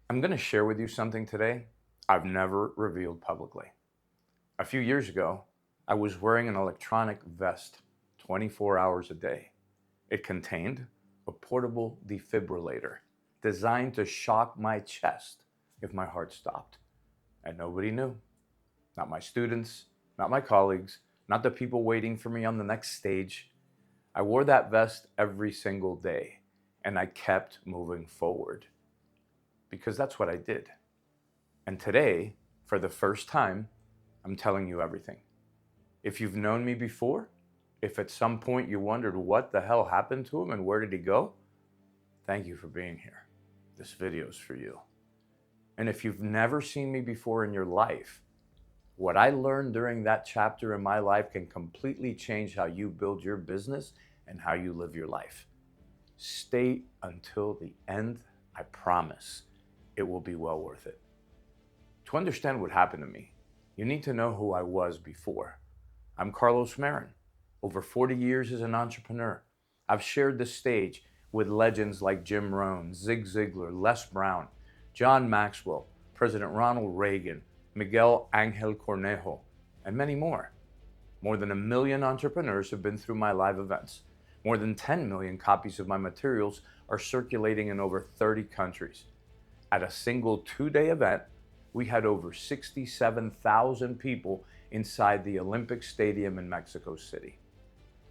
I'm going to share with you something today I've never revealed publicly. A few years ago, I was wearing an electronic vest 24 hours a day. It contained a portable defibrillator designed to shock my chest if my heart stopped. And nobody knew. Not my students, not my colleagues, not the people waiting for me on the next stage. I wore that vest every single day, and I kept moving forward because that's what I did. And today, for the first time, I'm telling you everything. If you've known me before, if at some point you wondered what the hell happened to him and where did he go, thank you for being here. This video is for you. And if you've never seen me before in your life, what I learned during that chapter in my life can completely change how you build your business and how you live your life. Stay until the end. I promise it will be well worth it. To understand what happened to me, you need to know who I was before. I'm Carlos Marin. Over 40 years as an entrepreneur. I've shared the stage with legends like Jim Rohn, Zig Ziglar, Les Brown, John Maxwell, President Ronald Reagan, Miguel Angel Cornejo, and many more. More than 1 million entrepreneurs have been through my live events. More than 10 million copies of my materials are circulating in over 30 countries. At a single 2-day event, we had over 67,000 people inside the Olympic Stadium in Mexico City.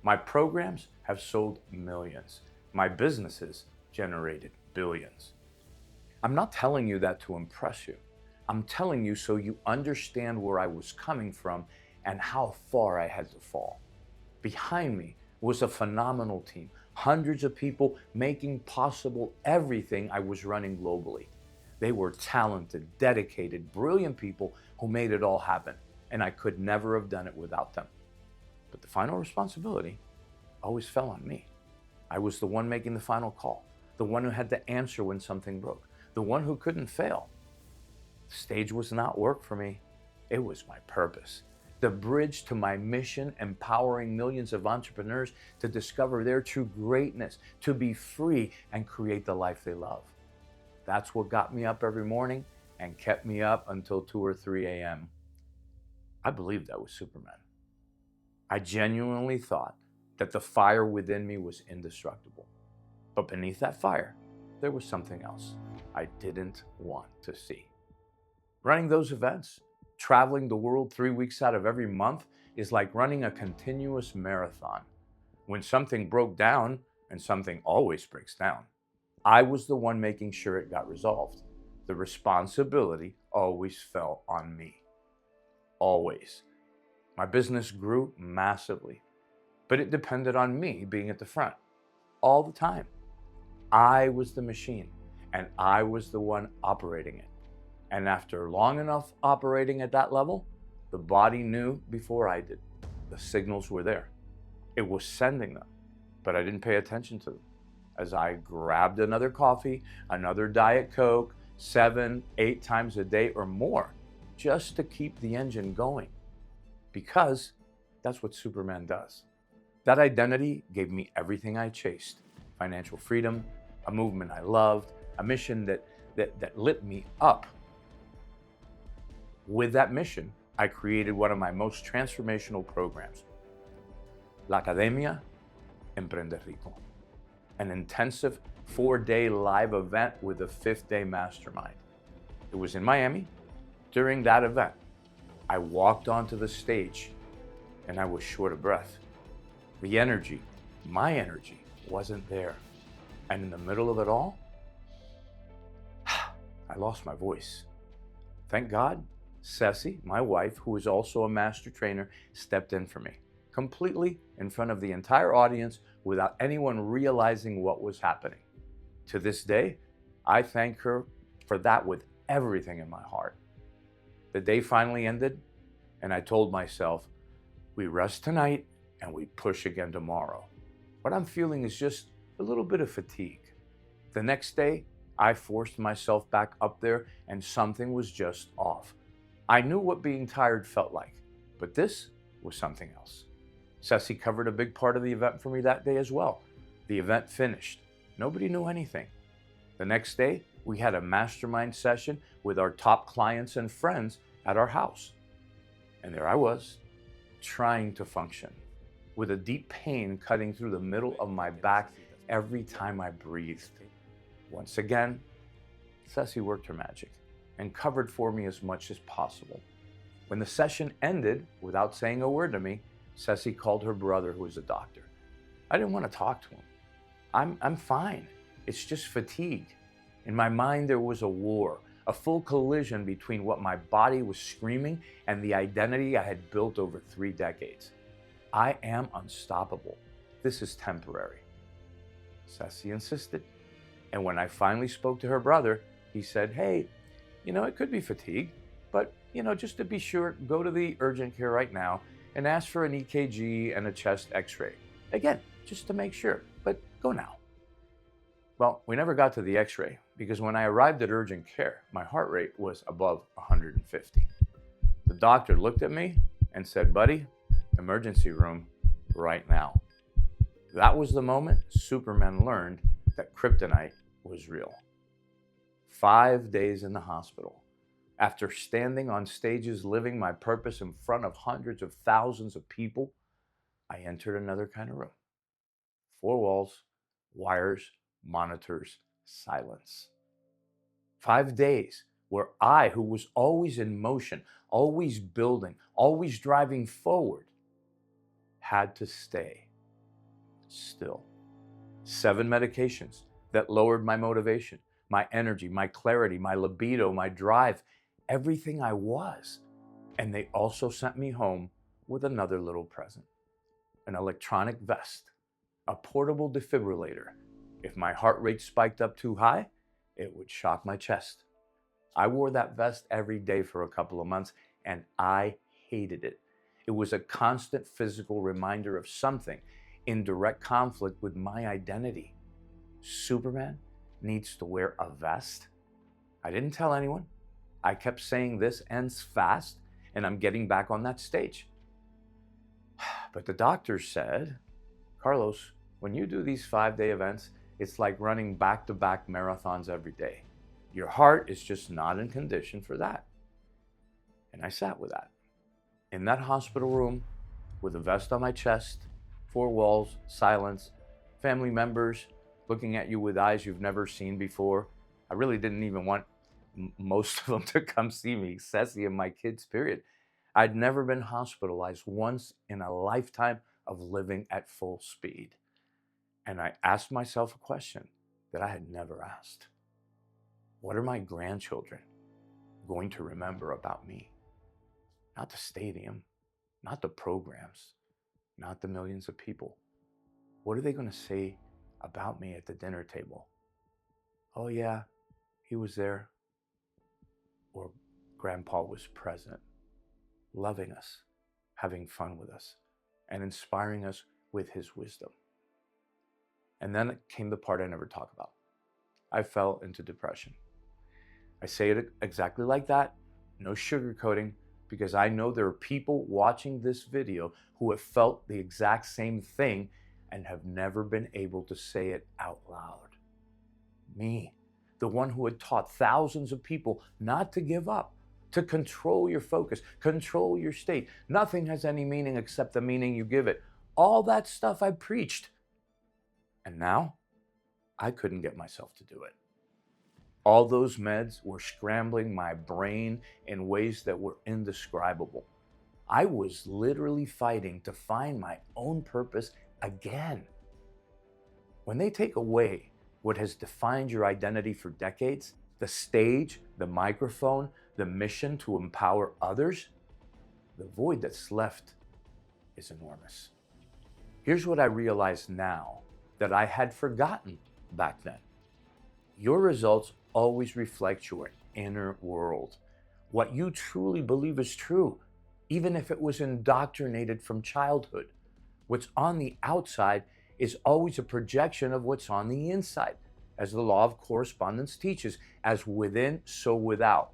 My programs have sold millions. My businesses generated billions. I'm not telling you that to impress you. I'm telling you so you understand where I was coming from and how far I had to fall. Behind me was a phenomenal team, hundreds of people making possible everything I was running globally. They were talented, dedicated, brilliant people who made it all happen, and I could never have done it without them. But the final responsibility always fell on me. I was the one making the final call, the one who had to answer when something broke, the one who couldn't fail. The stage was not work for me. It was my purpose. The bridge to my mission, empowering millions of entrepreneurs to discover their true greatness, to be free and create the life they love. That's what got me up every morning and kept me up until 2 or 3 a.m. I believed I was Superman. I genuinely thought that the fire within me was indestructible. But beneath that fire, there was something else I didn't want to see. Running those events, traveling the world 3 weeks out of every month, is like running a continuous marathon. When something broke down, and something always breaks down, I was the one making sure it got resolved. The responsibility always fell on me. Always. My business grew massively, but it depended on me being at the front all the time. I was the machine, and I was the one operating it. And after long enough operating at that level, the body knew before I did. The signals were there. It was sending them, but I didn't pay attention to them. As I grabbed another coffee, another Diet Coke, 7, 8 times a day or more, just to keep the engine going. Because that's what Superman does. That identity gave me everything I chased: financial freedom, a movement I loved, a mission that lit me up. With that mission, I created one of my most transformational programs, La Academia Emprende Rico, an intensive 4-day live event with a 5th-day mastermind. It was in Miami. During that event, I walked onto the stage and I was short of breath. The energy, my energy, wasn't there. And in the middle of it all, I lost my voice. Thank God, Ceci, my wife, who is also a master trainer, stepped in for me, completely in front of the entire audience without anyone realizing what was happening. To this day, I thank her for that with everything in my heart. The day finally ended, and I told myself, we rest tonight and we push again tomorrow. What I'm feeling is just a little bit of fatigue. The next day, I forced myself back up there and something was just off. I knew what being tired felt like, but this was something else. Ceci covered a big part of the event for me that day as well. The event finished. Nobody knew anything. The next day, We had a mastermind session with our top clients and friends at our house. And there I was, trying to function, with a deep pain cutting through the middle of my back every time I breathed. Once again, Ceci worked her magic and covered for me as much as possible. When the session ended, without saying a word to me, Ceci called her brother, who was a doctor. I didn't want to talk to him. I'm fine. It's just fatigue. In my mind, there was a war, a full collision between what my body was screaming and the identity I had built over 3 decades. I am unstoppable. This is temporary. Ceci insisted. And when I finally spoke to her brother, he said, hey, it could be fatigue, but, just to be sure, go to the urgent care right now and ask for an EKG and a chest x-ray. Again, just to make sure, but go now. Well, we never got to the x-ray because when I arrived at urgent care, my heart rate was above 150. The doctor looked at me and said, buddy, emergency room right now. That was the moment Superman learned that kryptonite was real. 5 days in the hospital. After standing on stages, living my purpose in front of hundreds of thousands of people, I entered another kind of room. 4 walls, wires, monitors, silence. 5 days where I, who was always in motion, always building, always driving forward, had to stay still. 7 medications that lowered my motivation, my energy, my clarity, my libido, my drive, everything I was. And they also sent me home with another little present, an electronic vest, a portable defibrillator. If my heart rate spiked up too high, it would shock my chest. I wore that vest every day for a couple of months, and I hated it. It was a constant physical reminder of something in direct conflict with my identity. Superman needs to wear a vest? I didn't tell anyone. I kept saying this ends fast, and I'm getting back on that stage. But the doctor said, Carlos, when you do these 5-day events, it's like running back-to-back marathons every day. Your heart is just not in condition for that. And I sat with that. In that hospital room, with a vest on my chest, 4 walls, silence, family members looking at you with eyes you've never seen before. I really didn't even want most of them to come see me, Ceci and my kids, period. I'd never been hospitalized once in a lifetime of living at full speed. And I asked myself a question that I had never asked. What are my grandchildren going to remember about me? Not the stadium, not the programs, not the millions of people. What are they going to say about me at the dinner table? Oh yeah, he was there. Or Grandpa was present, loving us, having fun with us, and inspiring us with his wisdom. And then came the part I never talk about. I fell into depression. I say it exactly like that, no sugarcoating, because I know there are people watching this video who have felt the exact same thing and have never been able to say it out loud. Me, the one who had taught thousands of people not to give up, to control your focus, control your state. Nothing has any meaning except the meaning you give it. All that stuff I preached. And now, I couldn't get myself to do it. All those meds were scrambling my brain in ways that were indescribable. I was literally fighting to find my own purpose again. When they take away what has defined your identity for decades, the stage, the microphone, the mission to empower others, the void that's left is enormous. Here's what I realize now that I had forgotten back then. Your results always reflect your inner world. What you truly believe is true, even if it was indoctrinated from childhood. What's on the outside is always a projection of what's on the inside. As the law of correspondence teaches, as within, so without.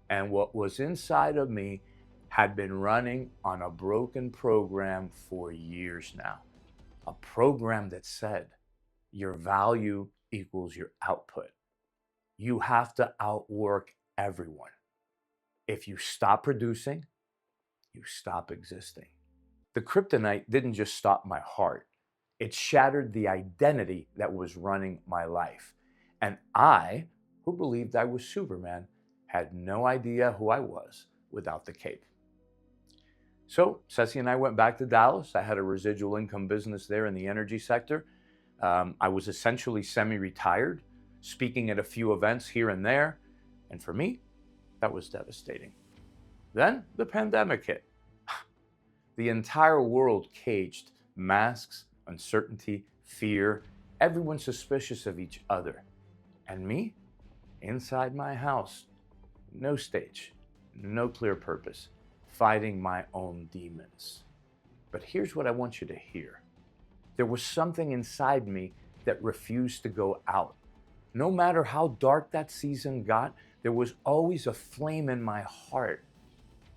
And what was inside of me had been running on a broken program for years now. A program that said your value equals your output. You have to outwork everyone. If you stop producing, you stop existing. The kryptonite didn't just stop my heart, it shattered the identity that was running my life. And I, who believed I was Superman, had no idea who I was without the cape. So Ceci and I went back to Dallas. I had a residual income business there in the energy sector. I was essentially semi-retired, speaking at a few events here and there. And for me, that was devastating. Then the pandemic hit. The entire world caged, masks, uncertainty, fear, everyone suspicious of each other. And me, inside my house, no stage, no clear purpose, fighting my own demons. But here's what I want you to hear. There was something inside me that refused to go out. No matter how dark that season got, there was always a flame in my heart.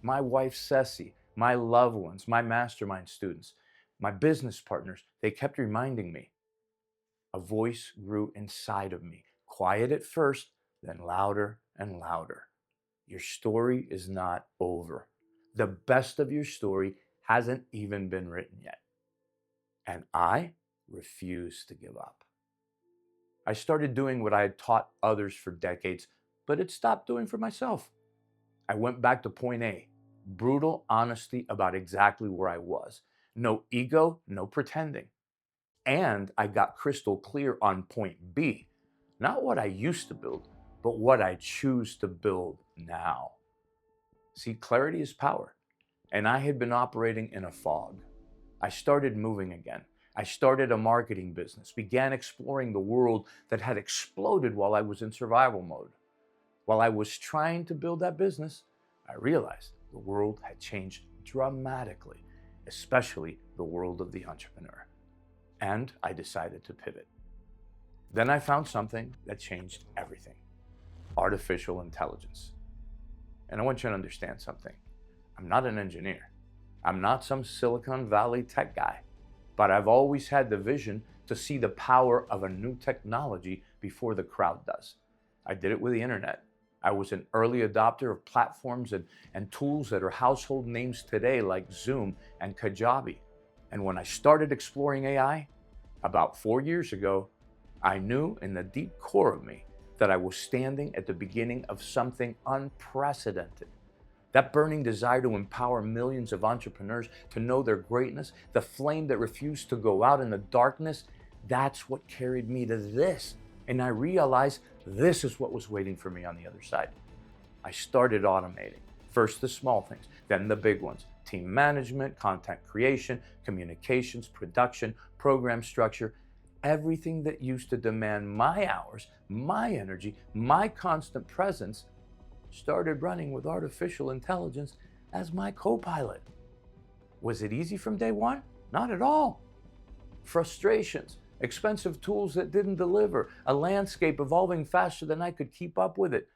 My wife, Ceci, my loved ones, my mastermind students, my business partners, they kept reminding me. A voice grew inside of me, quiet at first, then louder and louder. Your story is not over. The best of your story hasn't even been written yet. And I refused to give up. I started doing what I had taught others for decades, but had stopped doing for myself. I went back to point A, brutal honesty about exactly where I was. No ego, no pretending. And I got crystal clear on point B, not what I used to build, but what I choose to build now. See, clarity is power. And I had been operating in a fog. I started moving again. I started a marketing business, began exploring the world that had exploded while I was in survival mode. While I was trying to build that business, I realized the world had changed dramatically, especially the world of the entrepreneur. And I decided to pivot. Then I found something that changed everything: artificial intelligence. And I want you to understand something. I'm not an engineer. I'm not some Silicon Valley tech guy, but I've always had the vision to see the power of a new technology before the crowd does. I did it with the internet. I was an early adopter of platforms and tools that are household names today, like Zoom and Kajabi. And when I started exploring AI, about 4 years ago, I knew in the deep core of me that I was standing at the beginning of something unprecedented. That burning desire to empower millions of entrepreneurs to know their greatness, the flame that refused to go out in the darkness, that's what carried me to this. And I realized this is what was waiting for me on the other side. I started automating. First the small things, then the big ones. Team management, content creation, communications, production, program structure. Everything that used to demand my hours, my energy, my constant presence started running with artificial intelligence as my co-pilot. Was it easy from day one? Not at all. Frustrations, expensive tools that didn't deliver, a landscape evolving faster than I could keep up with it.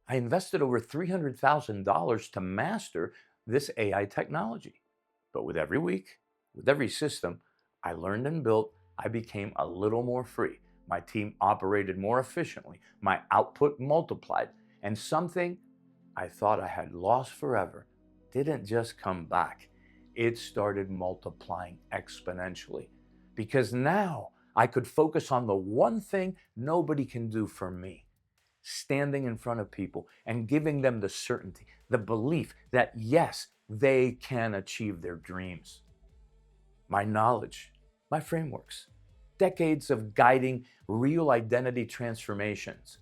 I invested over $300,000 to master this AI technology. But with every week, with every system I learned and built, I became a little more free. My team operated more efficiently. My output multiplied. And something I thought I had lost forever didn't just come back. It started multiplying exponentially. Because now I could focus on the one thing nobody can do for me: standing in front of people and giving them the certainty, the belief that yes, they can achieve their dreams. My knowledge, my frameworks, decades of guiding real identity transformations,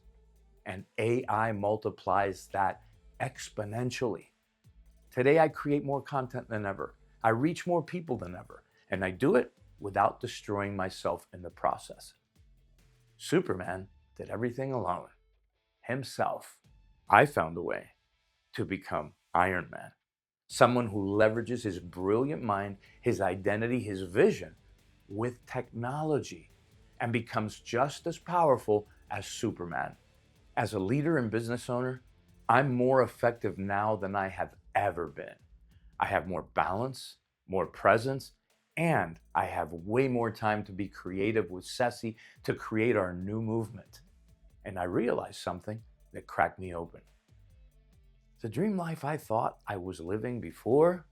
and AI multiplies that exponentially. Today, I create more content than ever. I reach more people than ever, and I do it without destroying myself in the process. Superman did everything alone, himself. I found a way to become Iron Man, someone who leverages his brilliant mind, his identity, his vision with technology, and becomes just as powerful as Superman. As a leader and business owner, I'm more effective now than I have ever been. I have more balance, more presence, and I have way more time to be creative with Ceci to create our new movement. And I realized something that cracked me open. The dream life I thought I was living before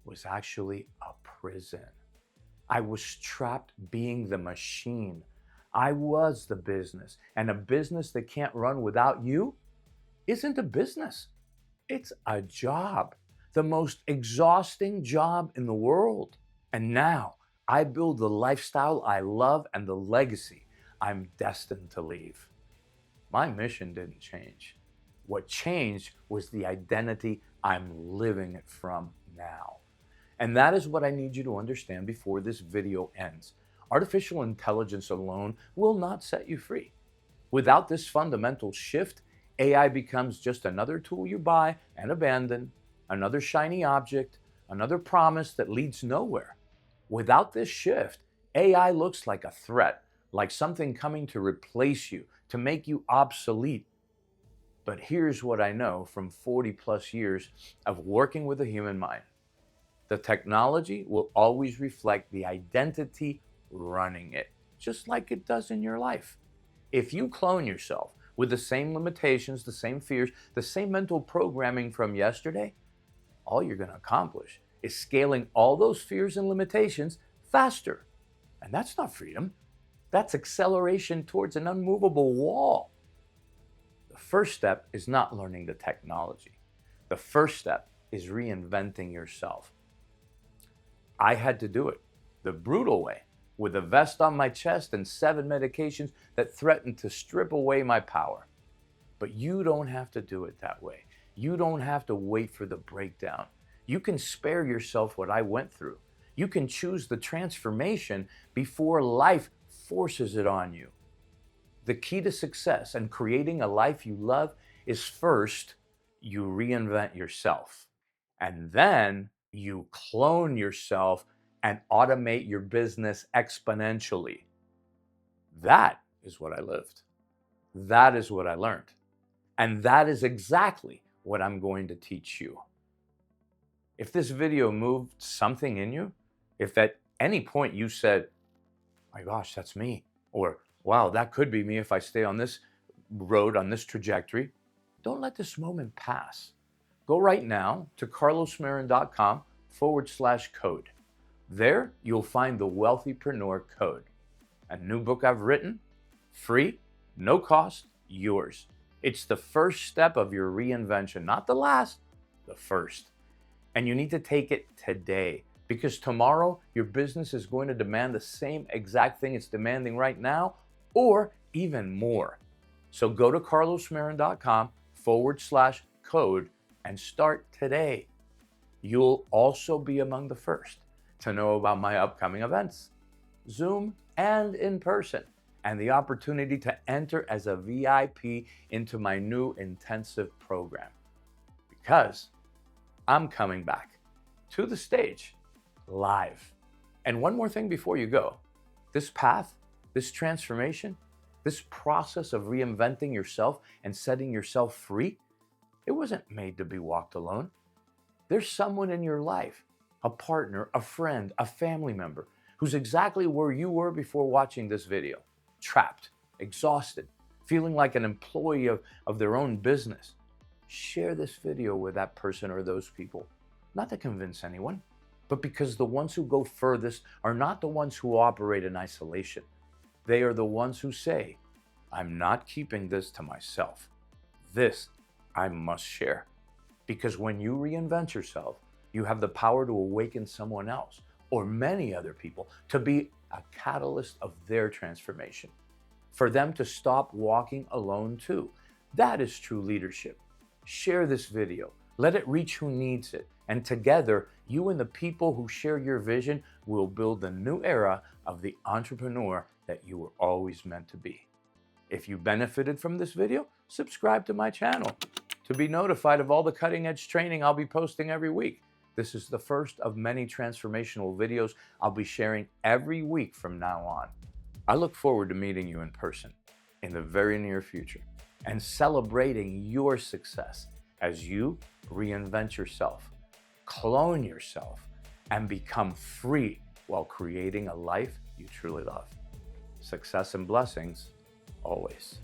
was actually a prison. I was trapped being the machine. I was the business, and a business that can't run without you isn't a business. It's a job, the most exhausting job in the world. And now I build the lifestyle I love and the legacy I'm destined to leave. My mission didn't change. What changed was the identity I'm living it from now. And that is what I need you to understand before this video ends. Artificial intelligence alone will not set you free. Without this fundamental shift, AI becomes just another tool you buy and abandon, another shiny object, another promise that leads nowhere. Without this shift, AI looks like a threat, like something coming to replace you, to make you obsolete. But here's what I know from 40 plus years of working with the human mind. The technology will always reflect the identity running it, just like it does in your life. If you clone yourself with the same limitations, the same fears, the same mental programming from yesterday, all you're going to accomplish is scaling all those fears and limitations faster. And that's not freedom. That's acceleration towards an unmovable wall. The first step is not learning the technology. The first step is reinventing yourself. I had to do it the brutal way, with a vest on my chest and 7 medications that threatened to strip away my power. But you don't have to do it that way. You don't have to wait for the breakdown. You can spare yourself what I went through. You can choose the transformation before life forces it on you. The key to success and creating a life you love is first, you reinvent yourself. And then you clone yourself and automate your business exponentially. That is what I lived. That is what I learned. And that is exactly what I'm going to teach you. If this video moved something in you, if at any point you said, my gosh, that's me, or wow, that could be me if I stay on this road, on this trajectory, don't let this moment pass. Go right now to carlosmarin.com/code. There, you'll find the Wealthypreneur Code, a new book I've written, free, no cost, yours. It's the first step of your reinvention, not the last, the first. And you need to take it today, because tomorrow your business is going to demand the same exact thing it's demanding right now, or even more. So go to carlosmarin.com/code and start today. You'll also be among the first to know about my upcoming events, Zoom and in person, and the opportunity to enter as a VIP into my new intensive program. Because I'm coming back to the stage live. And one more thing before you go. This path, this transformation, this process of reinventing yourself and setting yourself free, it wasn't made to be walked alone. There's someone in your life, a partner, a friend, a family member, who's exactly where you were before watching this video. Trapped, exhausted, feeling like an employee of their own business. Share this video with that person or those people, not to convince anyone, but because the ones who go furthest are not the ones who operate in isolation. They are the ones who say, I'm not keeping this to myself. This I must share. Because when you reinvent yourself, you have the power to awaken someone else or many other people to be a catalyst of their transformation. For them to stop walking alone too. That is true leadership. Share this video. Let it reach who needs it. And together, you and the people who share your vision will build the new era of the entrepreneur that you were always meant to be. If you benefited from this video, subscribe to my channel to be notified of all the cutting-edge training I'll be posting every week. This is the first of many transformational videos I'll be sharing every week from now on. I look forward to meeting you in person in the very near future and celebrating your success as you reinvent yourself, clone yourself, and become free while creating a life you truly love. Success and blessings always.